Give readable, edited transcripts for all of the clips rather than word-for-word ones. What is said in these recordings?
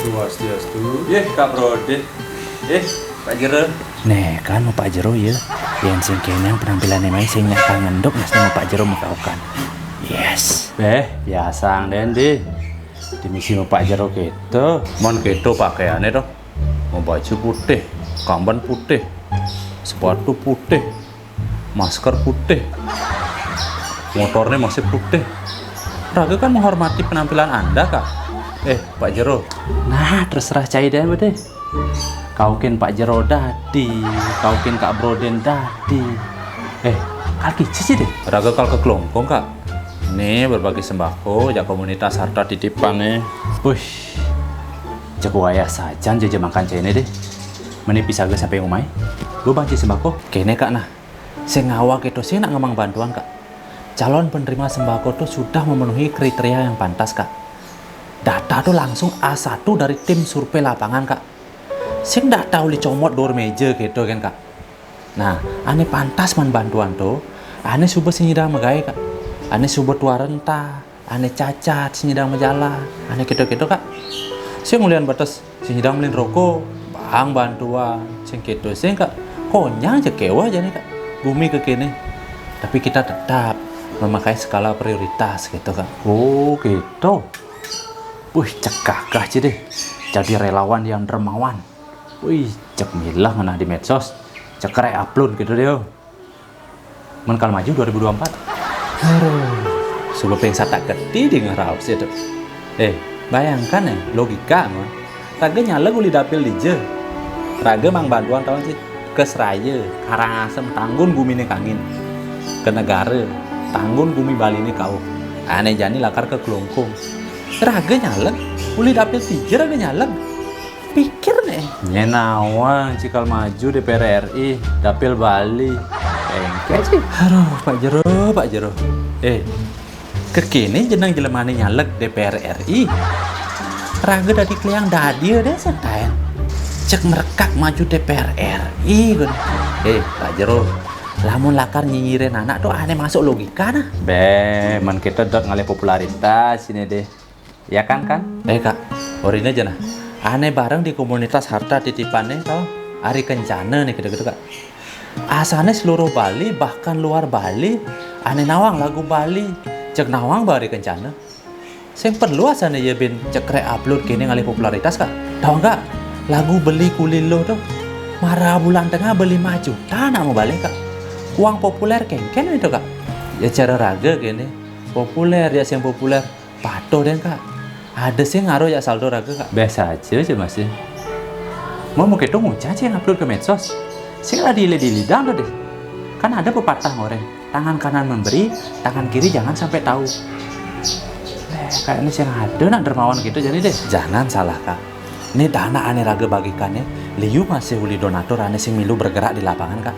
Swastiastu. Kak Brode. Pak Jero. Nih kan Pak Jero ya. Yang sing kene yang penampilannya main sing nyakal ngendok ngasih sama Pak Jero mengkaukan. Yes. Biasa Dendi. Di misi Pak Jero gitu. Mon gitu pakaiannya toh. Mau baju putih, kamban putih, sepatu putih, masker putih, motornya masih putih. Raga kan menghormati penampilan Anda, Kak. Pak Jero. Nah, terserah cai deh, deh. Kaukin Pak Jero dadi, kaukin Kak Broden dadi. Kaki cici deh. Raga kal ke Kelongkong, Kak. Nih berbagi sembako, jak komunitas harta titipan nih. Wih, jago ayah saja jajan makan cai deh. Meni bisa gue sampai umai. Gue banci sembako. Kene Kak nah. Sing ngawak itu sih nak ngemang bantuan Kak. Calon penerima sembako tuh sudah memenuhi kriteria yang pantas Kak. Data tuh langsung A1 dari tim survei lapangan Kak. Sing dah tahu li comot dor meja gitu kan Kak. Nah, ane pantas man bantuan tuh. Ane subuh sinyidang megai Kak. Ane subuh tua renta. Ane cacat sinyidang menjala. Ane gitu-gitu Kak. Sing ngulian batas sinyidang melin rokok. Bang bantuan. Sing gitu sing Kak. Konyang aja kewa aja nih Kak. Bumi ke kini. Tapi kita tetap memakai skala prioritas gitu Kak. Oh gitu. Wih, cekakah aja deh. Jadi relawan yang dermawan. Wih, cek milah ngena di medsos. Cek upload gitu deh. Menkal maju 2024. Sebelum pengsa tak gede di ngerau sih tuh. Bayangkan ya, logika mah. Raga nyala guli dapil di je. Raga mang bantuan tahun sih ke Seraya, Karangasem, Tanggun Bumi ini kangin. Ke negara, Tanggun Bumi Bali ini kau. Aneh jani lakar ke Kelongkong. Raga nyalek, uli dapil 3 raga nyalek. Pikir nih. Nyenawang cikal maju DPR RI, dapil Bali. Engke sih. Aduh, Pak Jero. Kekini jenang jelemane nyalek DPR RI. Raga dari kliang dadia deh sentayan. Cek merekak maju DPR RI kan. Pak Jero. Lamun lakar nyinyirin anak tuh aneh masuk logika nah. Man kita dot ngalih popularitas ini deh. Ya kan? Kak, orin aja nah. Aneh bareng di komunitas harta titipannya tau. Ari Kencana nih gitu-gitu Kak. Asalnya seluruh Bali bahkan luar Bali. Aneh nawang lagu Bali. Cek nawang bari Kencana. Sing perlu asalnya ya bin cek upload kini ngalih popularitas Kak. Tahu nggak? Lagu beli kulilo tuh. Marah bulan tengah beli 5 juta nak mau balik Kak. Uang populer kengken itu Kak. Ya cara raga gini. Populer ya yang populer. Patuh deh Kak. Ada sih ngaruh ya saldo raga Kak. Biasa aja masih. Mau gitu ngucap sih yang upload ke medsos. Sih lah di lidang tuh deh. Kan ada pepatah ngoreng. Tangan kanan memberi, tangan kiri jangan sampai tahu. Kayaknya sih yang ada nak dermawan gitu jadi deh. Jangan salah Kak. Ini dana aneh raga bagikannya. Liu masih uli donatur aneh sing milu bergerak di lapangan Kak.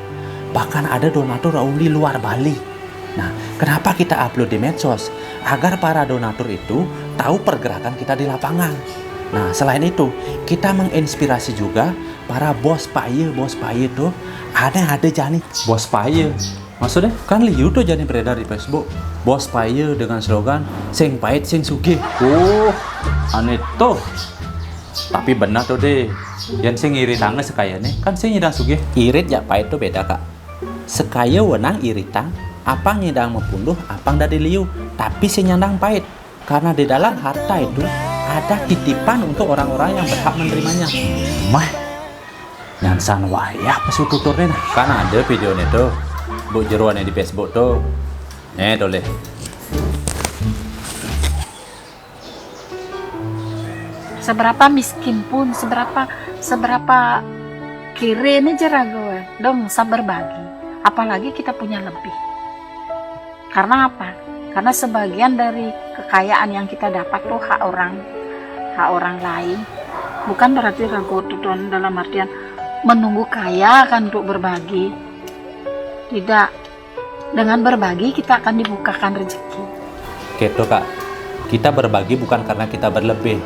Bahkan ada donatur uli luar Bali. Nah, kenapa kita upload di medsos? Agar para donatur itu tahu pergerakan kita di lapangan. Nah, selain itu, kita menginspirasi juga para bos paye tuh. Ada jani bos paye. Maksudnya kan liu tuh jani beredar di Facebook. Bos paye dengan slogan sing pahit sing sugih. Aneh tuh. Tapi benar tuh deh. Yang sing irit tangga sekayanya kan sing nyidang sugih. Irit ya pahit tuh beda Kak. Sekaya wenang iritang. Apang nyidang mempunduh, apang dari liu, tapi senyandang pahit. Karena di dalam harta itu ada titipan untuk orang-orang yang berhak menerimanya. Mah, nyansan wayah pesututurnya nah. Kan ada videonya tuh, bu jeruannya di Facebook tuh. Boleh. Seberapa miskin pun, seberapa kiri ini jarang gue, dong sabar bagi. Apalagi kita punya lebih. Karena apa? Karena sebagian dari kekayaan yang kita dapat tuh hak orang lain. Bukan berarti ragu tujuan dalam artian menunggu kaya kan untuk berbagi. Tidak. Dengan berbagi kita akan dibukakan rezeki. Gitu Kak. Kita berbagi bukan karena kita berlebih,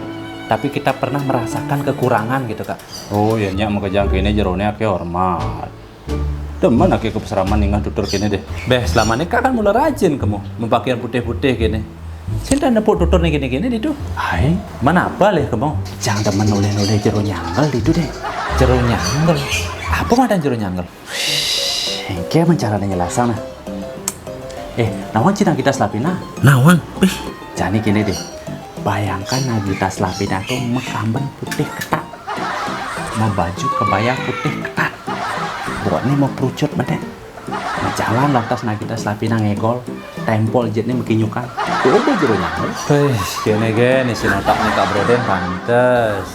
tapi kita pernah merasakan kekurangan gitu Kak. Oh, ya nyak mau kejang kene jerone ake hormat. Demen aku keseraman ningah tutur kene deh. Beh, selama ini kak kan mulai rajin kamu mempakaian putih-putih gini. Cinta nepuk tutur nih gini-gini itu. Hai, Mana apa leh kamu? jangan temen noleh-noleh jero nyanggal itu deh. Jero nyanggal. Apa madan jero nyanggal? Kayak mencaranya nyelasan nah. Nawan cina kita selapina. Nawang. Wih, Jadi gini deh. Bayangkan Nagita Slavina tuh mekamben putih ketat. Mau baju kebaya putih ketat. Buat nih mau kerucut bedek. Nah jalan lantas Nagita Slavina ngegol. Tempol jet nih mekinyukan. Tuh jero nyanggal. wih, gini si notak nih kak Broden pantes.